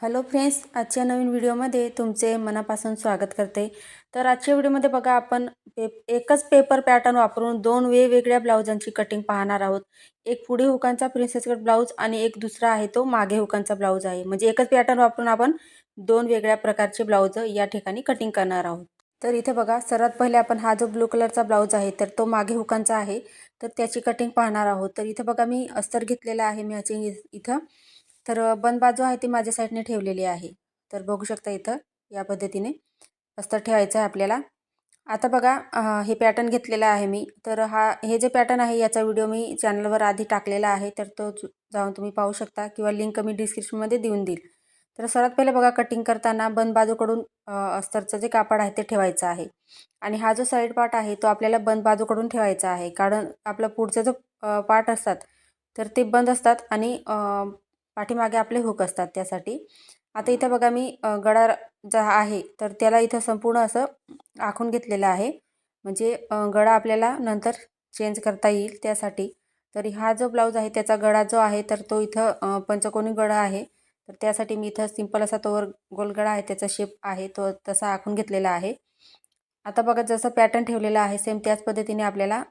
Hello friends, आजच्या नवीन व्हिडिओमध्ये तुमचे मनापासून स्वागत करते. तर आजच्या व्हिडिओमध्ये बघा आपण एकच पेपर पॅटर्न वापरून दोन वेगवेगळ्या ब्लाउजांची कटिंग पाहणार आहोत. एक पुढे हुकांचा प्रिन्सेस कट ब्लाऊज आणि एक दुसरा आहे तो मागे हुकांचा ब्लाऊज आहे. म्हणजे एकच पॅटर्न वापरून आपण दोन वेगळ्या प्रकारचे ब्लाऊज या ठिकाणी कटिंग करणार आहोत. तर इथे बघा, सर्वात पहिले आपण हा जो ब्लू कलरचा ब्लाऊज आहे तर तो मागे हुकांचा आहे, तर त्याची कटिंग पाहणार आहोत. तर इथे बघा मी अस्तर घेतलेला आहे मॅचिंग इथं. तर बंद बाजू आहे ती माझ्या साईडने ठेवलेली आहे. तर बघू शकता इथं या पद्धतीने अस्तर ठेवायचं आहे आपल्याला. आता बघा हे पॅटर्न घेतलेला आहे मी. तर हे जे पॅटर्न आहे याचा व्हिडिओ मी चॅनलवर आधी टाकलेला आहे, तर तो जाऊन तुम्ही पाहू शकता किंवा लिंक मी डिस्क्रिप्शनमध्ये देऊन देईल. तर सर्वात पहिले बघा, कटिंग करताना बंद बाजूकडून अस्तरचं जे कापड आहे ते ठेवायचं आहे आणि हा जो साईड पार्ट आहे तो आपल्याला बंद बाजूकडून ठेवायचा आहे. कारण आपला पुढचा जो पार्ट असतात तर ते बंद असतात आणि पाठीमागे आपले हुक असतात त्यासाठी. आता इथं बघा मी गळा जो आहे तर त्याला इथं संपूर्ण असं आखून घेतलेलं आहे. म्हणजे गळा आपल्याला नंतर चेंज करता येईल त्यासाठी. तर हा जो ब्लाऊज आहे त्याचा गळा जो आहे तर तो इथं पंचकोनी गळा आहे. तर त्यासाठी मी इथं सिंपल असा तो गोल गळा आहे, त्याचा शेप आहे तो तसा आखून घेतलेला आहे. आता बघा, जसं पॅटर्न ठेवलेलं आहे सेम त्याच पद्धतीने आपल्याला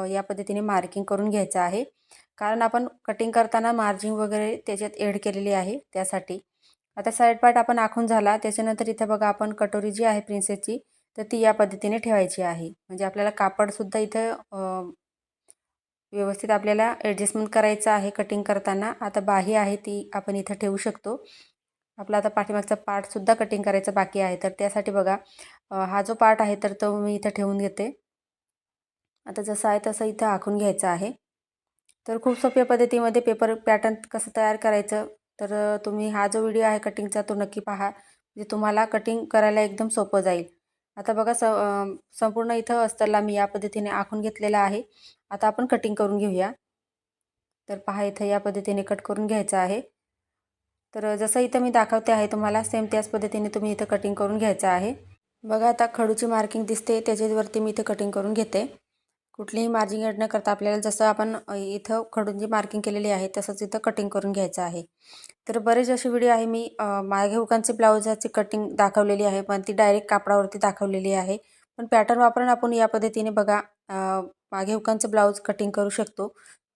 या पद्धतीने मार्किंग करून घ्यायचं आहे. कारण आपण कटिंग करताना मार्जिन वगैरे त्याच्यात ॲड केलेली आहे त्यासाठी. आता साईड पार्ट आपण आखून झाला, त्याच्यानंतर इथं बघा आपण कटोरी जी आहे प्रिन्सेसची तर ती या पद्धतीने ठेवायची आहे. म्हणजे आपल्याला कापडसुद्धा इथं व्यवस्थित आपल्याला ॲडजस्टमेंट करायचं आहे कटिंग करताना. आता बाही आहे ती आपण इथं ठेवू शकतो. आपला आता पाठीमागचा पार्टसुद्धा कटिंग करायचा बाकी आहे. तर त्यासाठी बघा हा जो पार्ट आहे तर तो मी इथं ठेवून घेते. आता जसं आहे तसं इथं आखून घ्यायचं आहे. तर खूप सोप्या पद्धतीमध्ये पेपर पॅटर्न कसं तयार करायचं, तर तुम्ही हा जो व्हिडिओ आहे कटिंगचा तो नक्की पहा. म्हणजे तुम्हाला कटिंग करायला एकदम सोपं जाईल. आता बघा संपूर्ण इथं अस्तरला मी या पद्धतीने आखून घेतलेलं आहे. आता आपण कटिंग करून घेऊया. तर पहा, इथं या पद्धतीने कट करून घ्यायचं आहे. तर जसं इथं मी दाखवते आहे तुम्हाला सेम त्याच पद्धतीने तुम्ही इथं कटिंग करून घ्यायचं आहे. बघा, आता खडूची मार्किंग दिसते त्याच्यावरती मी इथं कटिंग करून घेते. कुठलीही मार्जिंग ॲड न करता आपल्याला जसं आपण इथं खडूंची मार्किंग केलेली आहे तसंच इथं कटिंग करून घ्यायचं आहे. तर बरेच असे व्हिडिओ आहे मी मागे हुकांचे ब्लाऊजाची कटिंग दाखवलेली आहे, पण ती डायरेक्ट कापडावरती दाखवलेली आहे. पण पॅटर्न वापरून आपण या पद्धतीने बघा मागे हुकांचं ब्लाऊज कटिंग करू शकतो.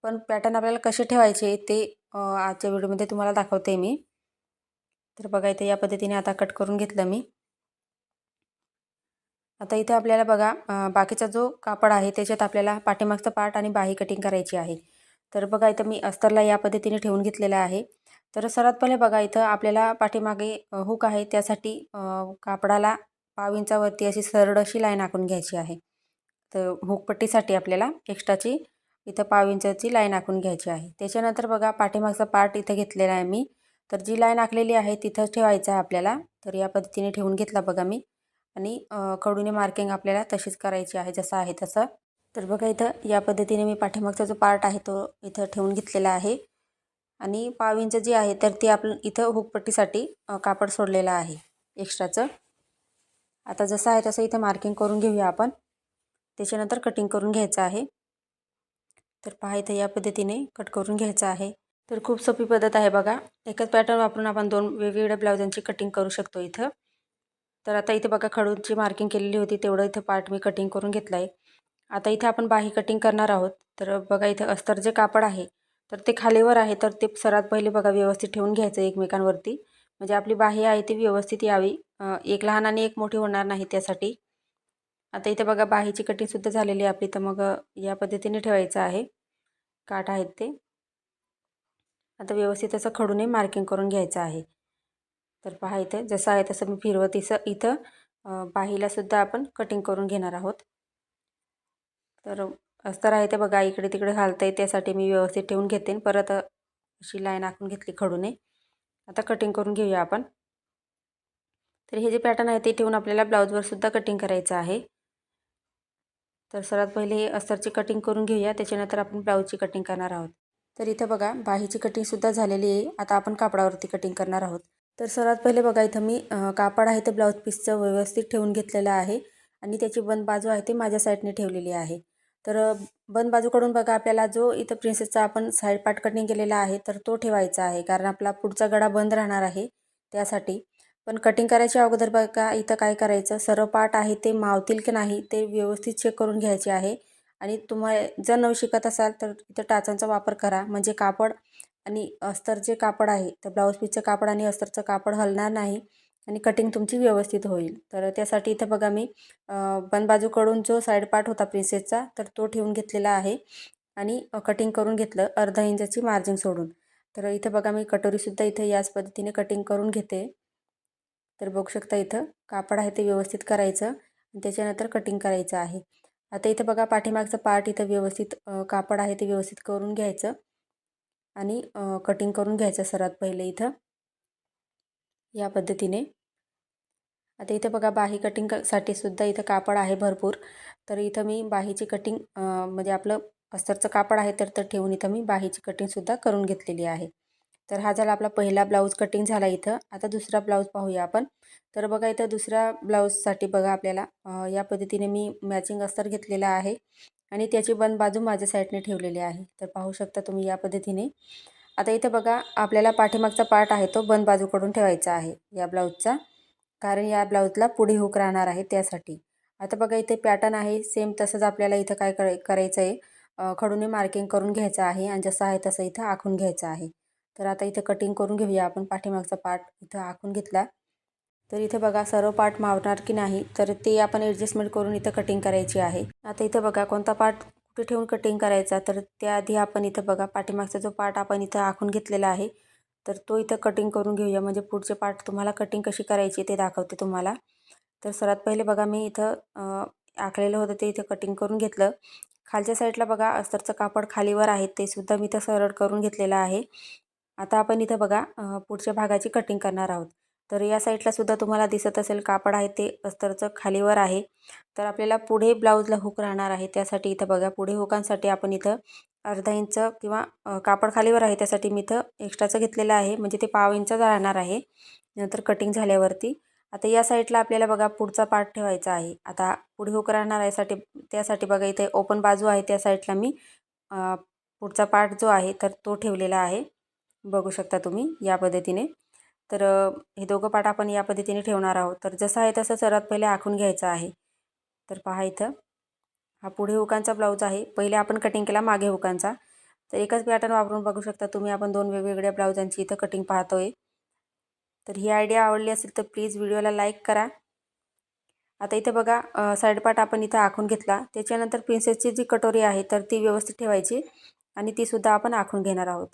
पण पॅटर्न आपल्याला कसे ठेवायचे ते आजच्या व्हिडिओमध्ये तुम्हाला दाखवते मी. तर बघा, इथे या पद्धतीने आता कट करून घेतलं मी. आता इथे आपल्याला बघा बाकीचा जो कापड आहे त्याच्यात आपल्याला पाठीमागचा पार्ट आणि बाही कटिंग करायची आहे. तर बघा, इथं मी अस्तरला या पद्धतीने ठेवून घेतलेला आहे. तर सर्वात पहिले बघा, इथं आपल्याला पाठीमागे हुक आहे त्यासाठी कापडाला 1.5 इंचावरती अशी सरळ अशी लाईन आखून घ्यायची आहे. तर हुकपट्टीसाठी आपल्याला एक्स्ट्राची इथं 1.5 इंचाची लाईन आखून घ्यायची आहे. त्याच्यानंतर बघा, पाठीमागचा पार्ट इथं घेतलेला आहे मी. तर जी लाईन आखलेली आहे तिथंच ठेवायचं आहे आपल्याला. तर या पद्धतीने ठेवून घेतला बघा मी. आणि खडूने मार्किंग आपल्याला तशीच करायची आहे जसं आहे तसं. तर बघा, इथं या पद्धतीने मी पाठीमागचा जो पार्ट आहे तो इथं ठेवून घेतलेला आहे आणि 1.5 इंच जी आहे तर ती आपण इथं हुकपट्टीसाठी कापड सोडलेलं आहे एक्स्ट्राचं. आता जसं आहे तसं इथं मार्किंग करून घेऊया आपण. त्याच्यानंतर कटिंग करून घ्यायचं आहे. तर पहा, इथं या पद्धतीने कट करून घ्यायचं आहे. तर खूप सोपी पद्धत आहे बघा. एकच पॅटर्न वापरून आपण दोन वेगवेगळ्या ब्लाउजांची कटिंग करू शकतो इथं. तर आता इथे बघा, खडूची मार्किंग केलेली होती तेवढं इथं पार्ट मी कटिंग करून घेतलं आहे. आता इथे आपण बाही कटिंग करणार आहोत. तर बघा, इथं अस्तर जे कापड आहे तर ते खालीवर आहे, तर ते सर्वात पहिले बघा व्यवस्थित ठेवून घ्यायचं एकमेकांवरती. म्हणजे आपली बाही आहे ती व्यवस्थित यावी. एक लहान आणि एक मोठी होणार नाही त्यासाठी. आता इथे बघा बाहीची कटिंगसुद्धा झालेली आहे आपली. तर मग या पद्धतीने ठेवायचं आहे. काठ आहेत ते आता व्यवस्थित असं खडूने मार्किंग करून घ्यायचं आहे. तर पहा, इथे जसं आहे तसं मी फिरवत इथं बाहीला सुद्धा आपण कटिंग करून घेणार आहोत. तर अस्तर आहे ते बघा इकडे तिकडे घालता येईल त्यासाठी मी व्यवस्थित ठेवून घेते. परत अशी लाईन आखून घेतली खडूने. आता कटिंग करून घेऊया आपण. तर हे जे पॅटर्न आहे ते ठेवून आपल्याला ब्लाऊजवर सुद्धा कटिंग करायचं आहे. तर सर्वात पहिले हे अस्तरची कटिंग करून घेऊया, त्याच्यानंतर आपण ब्लाऊजची कटिंग करणार आहोत. तर इथं बघा बाहीची कटिंगसुद्धा झालेली आहे. आता आपण कापडावरती कटिंग करणार आहोत. तर सर्वात पहिले बघा, इथं मी कापड आहे ते ब्लाऊज पीसचं व्यवस्थित ठेवून घेतलेलं आहे आणि त्याची बंद बाजू आहे ते माझ्या साईडने ठेवलेली आहे. तर बंद बाजूकडून बघा आपल्याला जो इथं प्रिन्सेसचा आपण साईड पार्ट कटिंग केलेला आहे तर तो ठेवायचा आहे. कारण आपला पुढचा गळा बंद राहणार आहे त्यासाठी. पण कटिंग करायच्या अगोदर बघा इथं काय करायचं, सर्व पार्ट आहे ते मावतील की नाही ते व्यवस्थित चेक करून घ्यायचे आहे. आणि जर नऊ शिकत असाल तर इथं टाचांचा वापर करा, म्हणजे कापड आणि अस्तरचे कापड आहे तर ब्लाऊज पीसचं कापड आणि अस्तरचं कापड हलणार नाही आणि कटिंग तुमची व्यवस्थित होईल. तर त्यासाठी इथं बघा मी बन बाजूकडून जो साईड पार्ट होता प्रिन्सेसचा तर तो ठेवून घेतलेला आहे आणि कटिंग करून घेतलं अर्धा इंचाची मार्जिन सोडून. तर इथं बघा मी कटोरीसुद्धा इथं याच पद्धतीने कटिंग करून घेते. तर बघू शकता इथं कापड आहे ते व्यवस्थित करायचं आणि त्याच्यानंतर कटिंग करायचं आहे. आता इथं बघा पाठीमागचं पार्ट इथं व्यवस्थित कापड आहे ते व्यवस्थित करून घ्यायचं आणि कटिंग करून घ्यायचं सर्वात पहिले इथं या पद्धतीने. आता इथं बघा बाही कटिंगसाठी सुद्धा इथं कापड आहे भरपूर. तर इथं मी बाहीची कटिंग म्हणजे आपलं अस्तरचं कापड आहे तर ठेवून इथं मी बाहीची कटिंगसुद्धा करून घेतलेली आहे. तर हा झाला आपला पहिला ब्लाऊज कटिंग झाला इथं. आता दुसरा ब्लाऊज पाहूया आपण. तर बघा इथं दुसऱ्या ब्लाऊजसाठी बघा आपल्याला या पद्धतीने मी मॅचिंग अस्तर घेतलेला आहे आणि त्याची बंद बाजू माझ्या साईडने ठेवलेली आहे. तर पाहू शकता तुम्ही या पद्धतीने. आता इथं बघा आपल्याला पाठीमागचा पार्ट आहे तो बंद बाजूकडून ठेवायचा आहे या ब्लाऊजचा, कारण या ब्लाऊजला पुढे हुक राहणार आहे त्यासाठी. आता बघा इथे पॅटर्न आहे सेम तसंच आपल्याला इथं काय करायचं आहे, खडूने मार्किंग करून घ्यायचं आहे आणि जसं आहे तसं इथं आखून घ्यायचं आहे. तर आता इथं कटिंग करून घेऊया आपण. पाठीमागचा पार्ट इथं आखून घेतला तर इथं बघा सर्व पार्ट मावणार की नाही तर ते आपण ॲडजस्टमेंट करून इथं कटिंग करायची आहे. आता इथं बघा कोणता पार्ट कुठे ठेवून कटिंग करायचा, तर त्याआधी आपण इथं बघा पाठीमागचा जो पार्ट आपण इथं आखून घेतलेला आहे तर तो इथं कटिंग करून घेऊया, म्हणजे पुढचे पार्ट तुम्हाला कटिंग कशी करायची ते दाखवते तुम्हाला. तर सर्वात पहिले बघा मी इथं आखलेलं होतं ते इथं कटिंग करून घेतलं. खालच्या साईडला बघा अस्तरचं कापड खालीवर आहे ते सुद्धा मी इथं सरळ करून घेतलेलं आहे. आता आपण इथं बघा पुढच्या भागाची कटिंग करणार आहोत. तर या साईडला सुद्धा तुम्हाला दिसत असेल कापड आहे ते अस्तरचं खालीवर आहे. तर आपल्याला पुढे ब्लाऊजला हुक राहणार आहे त्यासाठी इथं बघा पुढे हुकांसाठी आपण इथं अर्धा इंच किंवा कापड खालीवर आहे त्यासाठी मी इथं एक्स्ट्राचं घेतलेलं आहे, म्हणजे ते पाव इंच राहणार आहे नंतर कटिंग झाल्यावरती. आता या साईडला आपल्याला बघा पुढचा पार्ट ठेवायचा आहे. आता पुढे हुक राहणार आहे त्यासाठी बघा इथे ओपन बाजू आहे त्या साईडला मी पुढचा पार्ट जो आहे तर तो ठेवलेला आहे. बघू शकता तुम्ही या पद्धतीने. तर हे दोघं पार्ट आपण या पद्धतीने ठेवणार आहोत. तर जसं आहे तसं सर्वात पहिले आखून घ्यायचं आहे. तर पहा इथं हा पुढे हुकांचा ब्लाऊज आहे. पहिले आपण कटिंग केला मागे हुकांचा. तर एकच पॅटर्न वापरून बघू शकता तुम्ही आपण दोन वेगवेगळ्या ब्लाऊजांची इथं कटिंग पाहतोय. तर ही आयडिया आवडली असेल तर प्लीज व्हिडिओला लाईक करा. आता इथे बघा साईड पार्ट आपण इथं आखून घेतला. त्याच्यानंतर प्रिन्सेसची जी कटोरी आहे तर ती व्यवस्थित ठेवायची आणि तीसुद्धा आपण आखून घेणार आहोत.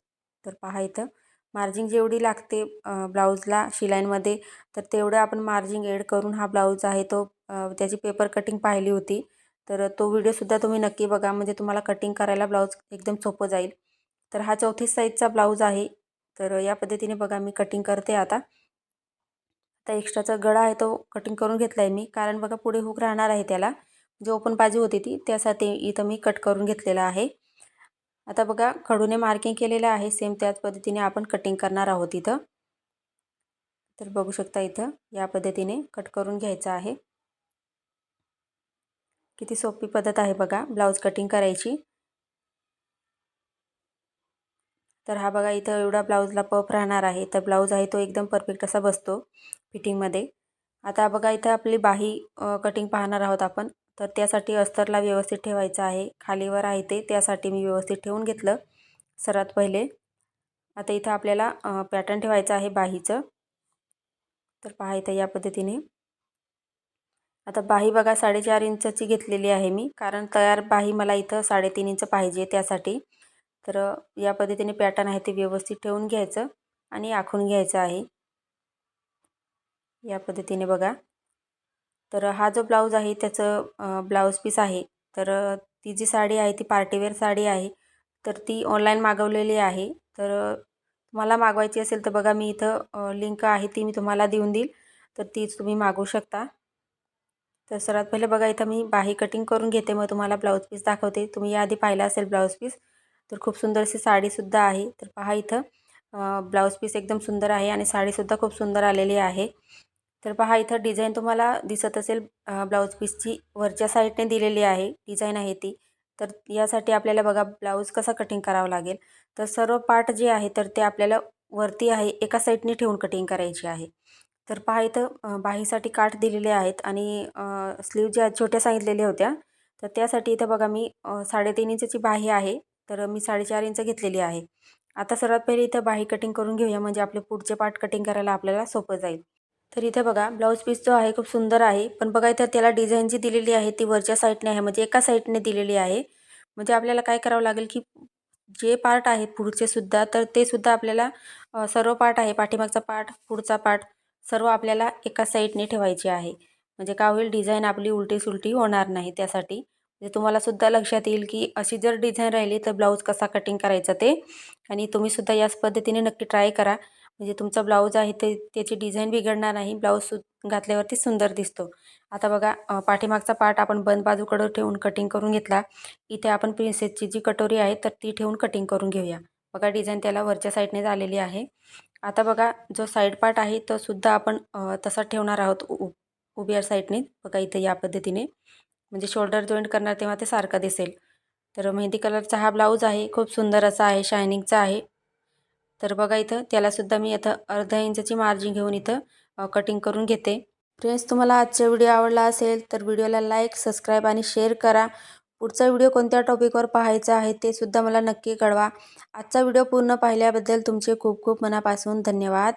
तर पहा इथं मार्जिंग जेवढी लागते ब्लाऊजला शिलाईंमध्ये तर तेवढं आपण मार्जिंग ॲड करून हा ब्लाऊज आहे तो त्याची पेपर कटिंग पाहिली होती. तर तो व्हिडिओसुद्धा तुम्ही नक्की बघा, म्हणजे तुम्हाला कटिंग करायला ब्लाऊज एकदम सोपं जाईल. तर हा 34 साईजचा ब्लाऊज आहे. तर या पद्धतीने बघा मी कटिंग करते आता. आता एक्स्ट्राचा गळा आहे तो कटिंग करून घेतला आहे मी, कारण बघा पुढे हुक राहणार आहे त्याला, जी ओपन बाजू होती ती त्यासाठी इथं मी कट करून घेतलेला आहे. आता बघा खडूने मार्किंग केलेलं आहे सेम त्याच पद्धतीने आपण कटिंग करणार आहोत इथं. तर बघू शकता इथं या पद्धतीने कट करून घ्यायचं आहे. किती सोपी पद्धत आहे बघा ब्लाऊज कटिंग करायची. तर हा बघा इथं एवढा ब्लाऊजला पफ राहणार आहे. तर ब्लाऊज आहे तो एकदम परफेक्ट असा बसतो फिटिंगमध्ये. आता बघा इथं आपली बाही कटिंग पाहणार आहोत आपण. तर त्यासाठी अस्तरला व्यवस्थित ठेवायचं आहे. खालीवर आहे ते त्यासाठी मी व्यवस्थित ठेवून घेतलं सर्वात पहिले. आता इथं आपल्याला पॅटर्न ठेवायचं आहे बाहीचं. तर पहा इथं या पद्धतीने. आता बाही बघा 4.5 इंचाची घेतलेली आहे मी, कारण तयार बाही मला इथं 3.5 इंच पाहिजे त्यासाठी. तर या पद्धतीने पॅटर्न आहे ते व्यवस्थित ठेवून घ्यायचं आणि आखून घ्यायचं आहे या पद्धतीने बघा. तर हा जो ब्लाऊज आहे त्याचं ब्लाऊज पीस आहे. तर ती जी साडी आहे ती पार्टीवेअर साडी आहे. तर ती ऑनलाईन मागवलेली आहे. तर तुम्हाला मागवायची असेल तर बघा मी इथं लिंक आहे ती मी तुम्हाला देऊन देईल. तर तीच तुम्ही मागवू शकता. तर सर्वात पहिले बघा इथं मी बाही कटिंग करून घेते, मग तुम्हाला ब्लाऊज पीस दाखवते. तुम्ही याआधी पाहिला असेल ब्लाऊज पीस. तर खूप सुंदर अशी साडीसुद्धा आहे. तर पहा इथं ब्लाऊज पीस एकदम सुंदर आहे आणि साडीसुद्धा खूप सुंदर आलेली आहे. तर पहा इथं डिझाईन तुम्हाला दिसत असेल ब्लाऊज पीसची वरच्या साईडने दिलेली आहे डिझाईन आहे ती. तर यासाठी आपल्याला बघा ब्लाऊज कसा कटिंग करावा लागेल. तर सर्व पार्ट जे आहे तर ते आपल्याला वरती आहे एका साईडने ठेवून कटिंग करायची आहे. तर पहा इथं बाहीसाठी काठ दिलेले आहेत आणि स्लीव ज्या छोट्या सांगितलेल्या होत्या तर त्यासाठी इथं बघा मी 3.5 इंचची बाही आहे. तर मी 4.5 इंच घेतलेली आहे. आता सर्वात पहिले इथं बाही कटिंग करून घेऊया म्हणजे आपले पुढचे पार्ट कटिंग करायला आपल्याला सोपं जाईल. तर इथे बघा ब्लाऊज पीस जो आहे खूप सुंदर आहे. पण बघा इथं त्याला डिझाईन जी दिलेली आहे ती वरच्या साईडने आहे म्हणजे एका साईडने दिलेली आहे. म्हणजे आपल्याला काय करावं लागेल की जे पार्ट आहेत पुढचे सुद्धा तर ते सुद्धा आपल्याला सर्व पार्ट आहे पाठीमागचा पार्ट पुढचा पार्ट सर्व आपल्याला एका साईडने ठेवायचे आहे. म्हणजे काय होईल डिझाईन आपली उलटी-सुलटी होणार नाही त्यासाठी. म्हणजे तुम्हाला सुद्धा लक्षात येईल की अशी जर डिझाईन राहिली तर ब्लाऊज कसा कटिंग करायचा ते आणि तुम्ही सुद्धा याच पद्धतीने नक्की ट्राय करा. म्हणजे तुमचा ब्लाऊज आहे ते त्याची डिझाईन बिघडणार नाही. ब्लाऊज घातल्यावरती सुंदर दिसतो. आता बघा पाठीमागचा पार्ट आपण बंद बाजूकडं ठेवून कटिंग करून घेतला. इथे आपण प्रिन्सेसची जी कटोरी आहे तर ती ठेवून कटिंग करून घेऊया. बघा डिझाईन त्याला वरच्या साईडने झालेली आहे. आता बघा जो साईड पार्ट आहे तो सुद्धा आपण तसा ठेवणार आहोत उभ्या साईडने. बघा इथे या पद्धतीने म्हणजे शोल्डर जॉईंट करणार तेव्हा ते सारखं दिसेल. तर मेहंदी कलरचा हा ब्लाऊज आहे. खूप सुंदर असा आहे, शायनिंगचा आहे. तर बघा इथं त्यालासुद्धा मी आता अर्धा इंचची मार्जिन घेऊन इथं कटिंग करून घेते. फ्रेंड्स तुम्हाला आजचा व्हिडिओ आवडला असेल तर व्हिडिओला लाईक, सबस्क्राईब आणि शेअर करा. पुढचा व्हिडिओ कोणत्या टॉपिकवर पाहायचा आहे ते सुद्धा मला नक्की कळवा. आजचा व्हिडिओ पूर्ण पाहिल्याबद्दल तुमचे खूप खूप मनापासून धन्यवाद.